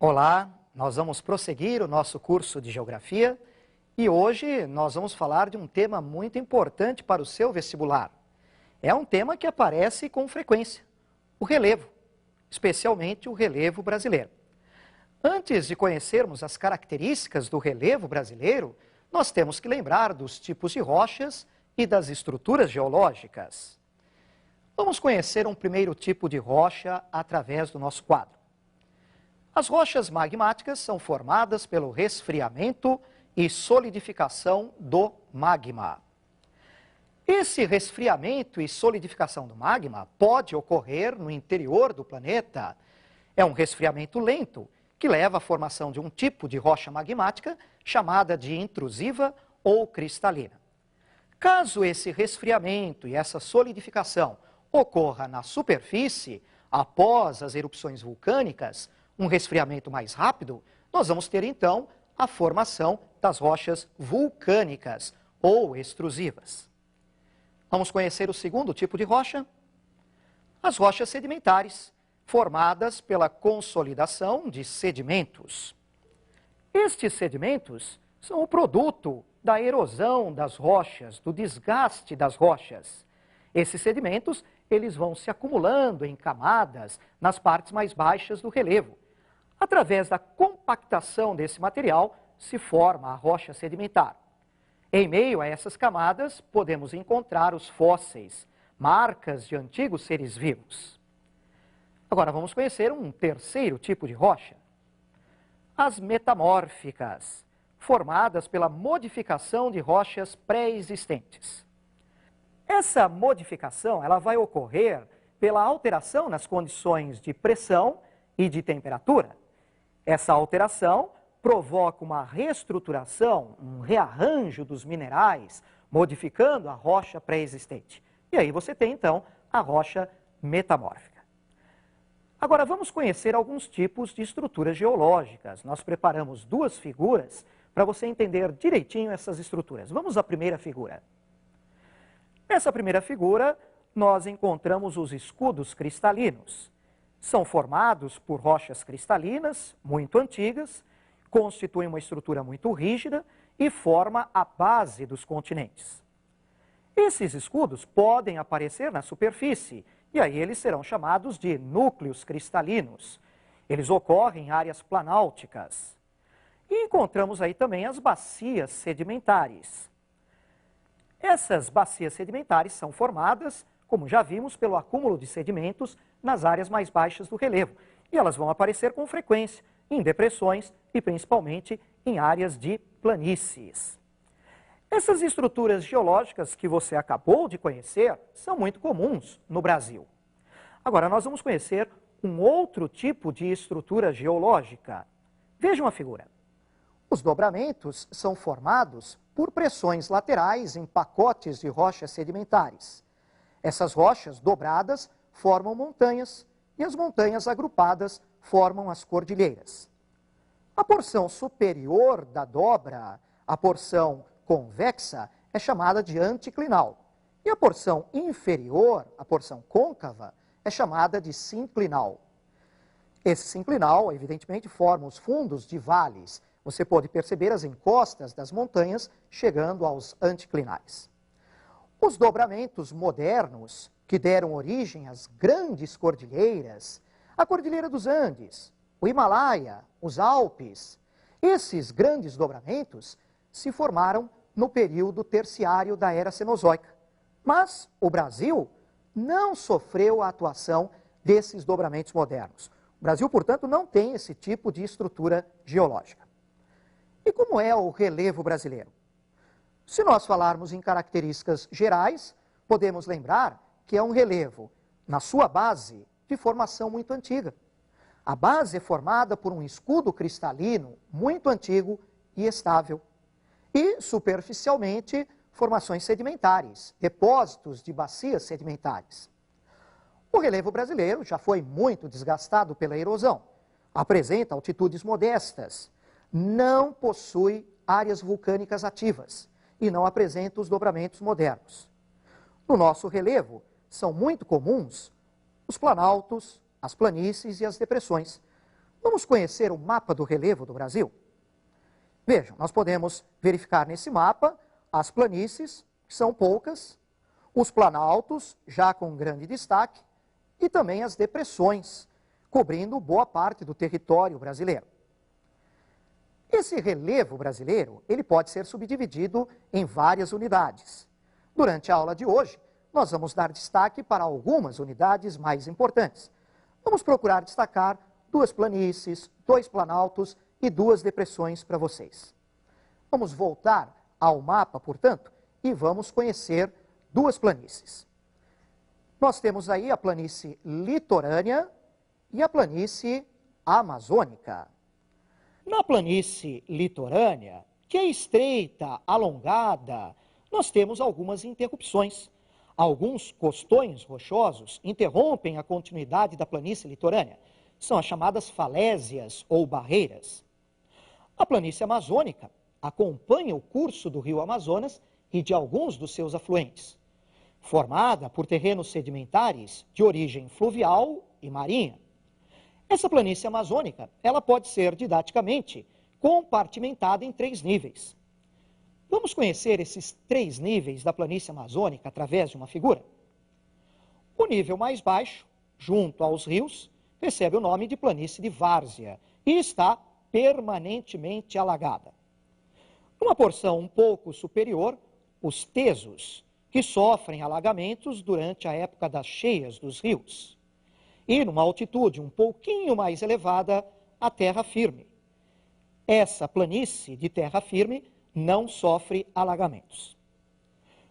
Olá, nós vamos prosseguir o nosso curso de Geografia e hoje nós vamos falar de um tema muito importante para o seu vestibular. É um tema que aparece com frequência, o relevo, especialmente o relevo brasileiro. Antes de conhecermos as características do relevo brasileiro, nós temos que lembrar dos tipos de rochas e das estruturas geológicas. Vamos conhecer um primeiro tipo de rocha através do nosso quadro. As rochas magmáticas são formadas pelo resfriamento e solidificação do magma. Esse resfriamento e solidificação do magma pode ocorrer no interior do planeta. É um resfriamento lento que leva à formação de um tipo de rocha magmática chamada de intrusiva ou cristalina. Caso esse resfriamento e essa solidificação ocorra na superfície, após as erupções vulcânicas, um resfriamento mais rápido, nós vamos ter então a formação das rochas vulcânicas ou extrusivas. Vamos conhecer o segundo tipo de rocha? As rochas sedimentares, formadas pela consolidação de sedimentos. Estes sedimentos são o produto da erosão das rochas, do desgaste das rochas. Esses sedimentos, eles vão se acumulando em camadas nas partes mais baixas do relevo. Através da compactação desse material, se forma a rocha sedimentar. Em meio a essas camadas, podemos encontrar os fósseis, marcas de antigos seres vivos. Agora vamos conhecer um terceiro tipo de rocha. As metamórficas, formadas pela modificação de rochas pré-existentes. Essa modificação ela vai ocorrer pela alteração nas condições de pressão e de temperatura. Essa alteração provoca uma reestruturação, um rearranjo dos minerais, modificando a rocha pré-existente. E aí você tem, então, a rocha metamórfica. Agora, vamos conhecer alguns tipos de estruturas geológicas. Nós preparamos duas figuras para você entender direitinho essas estruturas. Vamos à primeira figura. Nessa primeira figura, nós encontramos os escudos cristalinos. São formados por rochas cristalinas, muito antigas, constituem uma estrutura muito rígida e forma a base dos continentes. Esses escudos podem aparecer na superfície, e aí eles serão chamados de núcleos cristalinos. Eles ocorrem em áreas planálticas. E encontramos aí também as bacias sedimentares. Essas bacias sedimentares são formadas, como já vimos, pelo acúmulo de sedimentos nas áreas mais baixas do relevo. E elas vão aparecer com frequência em depressões e principalmente em áreas de planícies. Essas estruturas geológicas que você acabou de conhecer são muito comuns no Brasil. Agora nós vamos conhecer um outro tipo de estrutura geológica. Vejam a figura. Os dobramentos são formados por pressões laterais em pacotes de rochas sedimentares. Essas rochas dobradas formam montanhas e as montanhas agrupadas formam as cordilheiras. A porção superior da dobra, a porção convexa, é chamada de anticlinal. E a porção inferior, a porção côncava, é chamada de sinclinal. Esse sinclinal, evidentemente, forma os fundos de vales. Você pode perceber as encostas das montanhas chegando aos anticlinais. Os dobramentos modernos, que deram origem às grandes cordilheiras, a Cordilheira dos Andes, o Himalaia, os Alpes, esses grandes dobramentos se formaram no período terciário da Era Cenozoica. Mas o Brasil não sofreu a atuação desses dobramentos modernos. O Brasil, portanto, não tem esse tipo de estrutura geológica. E como é o relevo brasileiro? Se nós falarmos em características gerais, podemos lembrar que é um relevo, na sua base, de formação muito antiga. A base é formada por um escudo cristalino muito antigo e estável. E, superficialmente, formações sedimentares, depósitos de bacias sedimentares. O relevo brasileiro já foi muito desgastado pela erosão. Apresenta altitudes modestas, não possui áreas vulcânicas ativas e não apresenta os dobramentos modernos. No nosso relevo, são muito comuns os planaltos, as planícies e as depressões. Vamos conhecer o mapa do relevo do Brasil? Vejam, nós podemos verificar nesse mapa as planícies, que são poucas, os planaltos, já com grande destaque, e também as depressões, cobrindo boa parte do território brasileiro. Esse relevo brasileiro, ele pode ser subdividido em várias unidades. Durante a aula de hoje, nós vamos dar destaque para algumas unidades mais importantes. Vamos procurar destacar 2 planícies, 2 planaltos e 2 depressões para vocês. Vamos voltar ao mapa, portanto, e vamos conhecer 2 planícies. Nós temos aí a planície litorânea e a planície amazônica. Na planície litorânea, que é estreita, alongada, nós temos algumas interrupções. Alguns costões rochosos interrompem a continuidade da planície litorânea. São as chamadas falésias ou barreiras. A planície amazônica acompanha o curso do rio Amazonas e de alguns dos seus afluentes, formada por terrenos sedimentares de origem fluvial e marinha. Essa planície amazônica, ela pode ser didaticamente compartimentada em 3 níveis. Vamos conhecer esses 3 níveis da planície amazônica através de uma figura? O nível mais baixo, junto aos rios, recebe o nome de planície de várzea e está permanentemente alagada. Numa porção um pouco superior, os tesos, que sofrem alagamentos durante a época das cheias dos rios. E numa altitude um pouquinho mais elevada, a terra firme. Essa planície de terra firme não sofre alagamentos.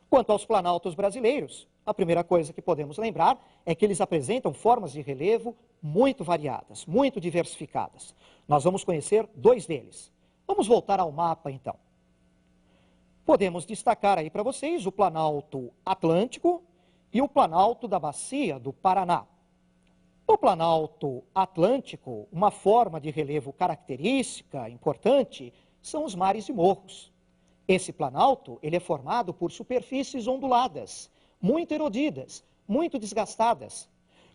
Quanto aos planaltos brasileiros, a primeira coisa que podemos lembrar é que eles apresentam formas de relevo muito variadas, muito diversificadas. Nós vamos conhecer 2 deles. Vamos voltar ao mapa, então. Podemos destacar aí para vocês o Planalto Atlântico e o Planalto da Bacia do Paraná. No Planalto Atlântico, uma forma de relevo característica, importante, são os mares e morros. Esse planalto, ele é formado por superfícies onduladas, muito erodidas, muito desgastadas,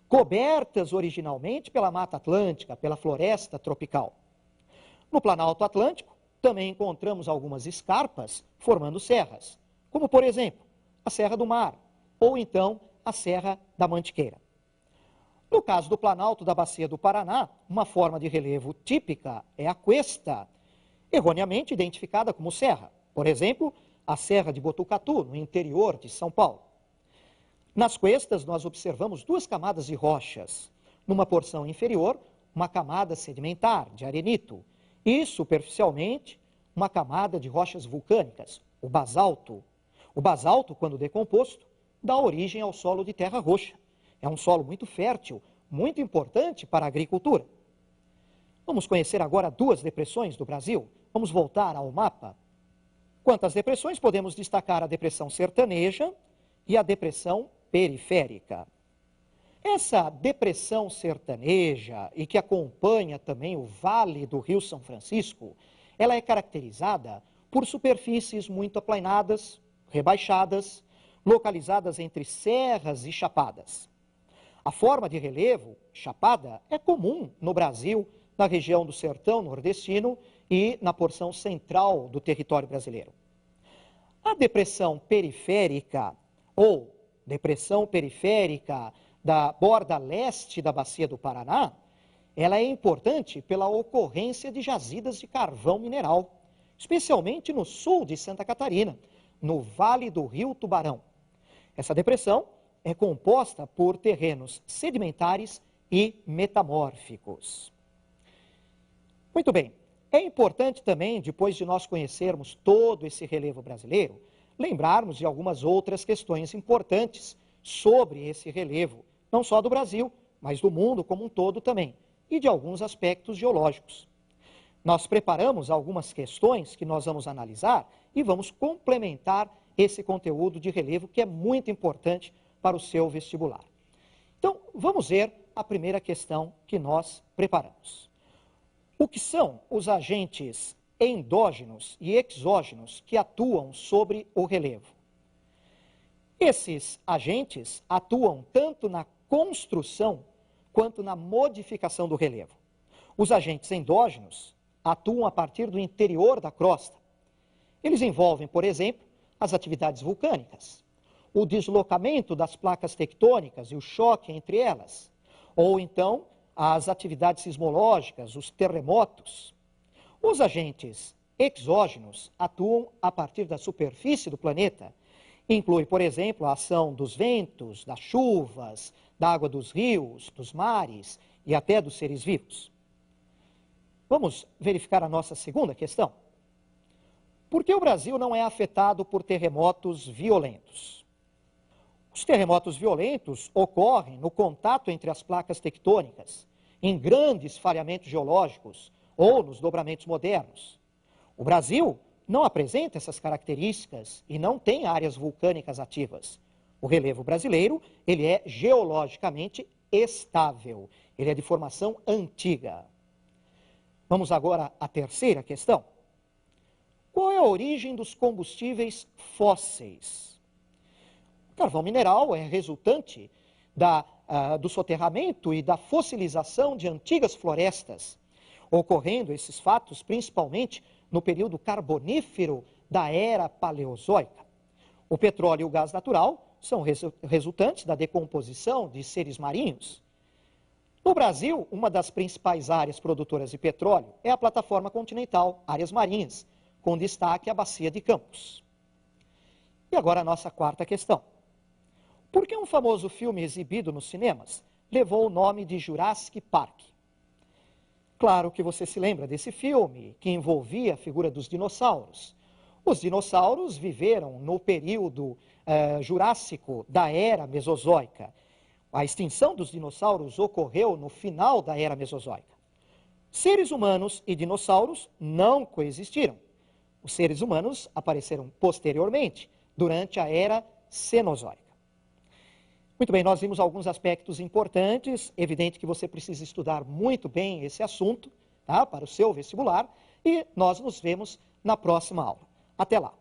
cobertas originalmente pela Mata Atlântica, pela floresta tropical. No Planalto Atlântico, também encontramos algumas escarpas formando serras, como, por exemplo, a Serra do Mar, ou então a Serra da Mantiqueira. No caso do Planalto da Bacia do Paraná, uma forma de relevo típica é a cuesta, erroneamente identificada como serra. Por exemplo, a Serra de Botucatu, no interior de São Paulo. Nas cuestas, nós observamos 2 camadas de rochas. Numa porção inferior, uma camada sedimentar, de arenito, e, superficialmente, uma camada de rochas vulcânicas, o basalto. O basalto, quando decomposto, dá origem ao solo de terra roxa. É um solo muito fértil, muito importante para a agricultura. Vamos conhecer agora 2 depressões do Brasil. Vamos voltar ao mapa. Quanto às depressões, podemos destacar a depressão sertaneja e a depressão periférica. Essa depressão sertaneja, e que acompanha também o Vale do Rio São Francisco, ela é caracterizada por superfícies muito aplainadas, rebaixadas, localizadas entre serras e chapadas. A forma de relevo, chapada, é comum no Brasil, na região do sertão nordestino e na porção central do território brasileiro. A depressão periférica, ou depressão periférica da borda leste da bacia do Paraná, ela é importante pela ocorrência de jazidas de carvão mineral, especialmente no sul de Santa Catarina, no Vale do Rio Tubarão. Essa depressão é composta por terrenos sedimentares e metamórficos. Muito bem, é importante também, depois de nós conhecermos todo esse relevo brasileiro, lembrarmos de algumas outras questões importantes sobre esse relevo, não só do Brasil, mas do mundo como um todo também, e de alguns aspectos geológicos. Nós preparamos algumas questões que nós vamos analisar e vamos complementar esse conteúdo de relevo que é muito importante para o seu vestibular. Então, vamos ver a primeira questão que nós preparamos. O que são os agentes endógenos e exógenos que atuam sobre o relevo? Esses agentes atuam tanto na construção quanto na modificação do relevo. Os agentes endógenos atuam a partir do interior da crosta. Eles envolvem, por exemplo, as atividades vulcânicas, o deslocamento das placas tectônicas e o choque entre elas, ou então as atividades sismológicas, os terremotos. Os agentes exógenos atuam a partir da superfície do planeta. Inclui, por exemplo, a ação dos ventos, das chuvas, da água dos rios, dos mares e até dos seres vivos. Vamos verificar a nossa segunda questão. Por que o Brasil não é afetado por terremotos violentos? Os terremotos violentos ocorrem no contato entre as placas tectônicas, em grandes falhamentos geológicos ou nos dobramentos modernos. O Brasil não apresenta essas características e não tem áreas vulcânicas ativas. O relevo brasileiro, ele é geologicamente estável, ele é de formação antiga. Vamos agora à terceira questão. Qual é a origem dos combustíveis fósseis? O carvão mineral é resultante do soterramento e da fossilização de antigas florestas, ocorrendo esses fatos principalmente no período carbonífero da era paleozoica. O petróleo e o gás natural são resultantes da decomposição de seres marinhos. No Brasil, uma das principais áreas produtoras de petróleo é a plataforma continental, áreas marinhas, com destaque à bacia de Campos. E agora a nossa quarta questão. Por que um famoso filme exibido nos cinemas levou o nome de Jurassic Park? Claro que você se lembra desse filme, que envolvia a figura dos dinossauros. Os dinossauros viveram no período jurássico da era mesozoica. A extinção dos dinossauros ocorreu no final da era mesozoica. Seres humanos e dinossauros não coexistiram. Os seres humanos apareceram posteriormente, durante a era cenozoica. Muito bem, nós vimos alguns aspectos importantes. Evidente que você precisa estudar muito bem esse assunto, tá, para o seu vestibular. E nós nos vemos na próxima aula. Até lá!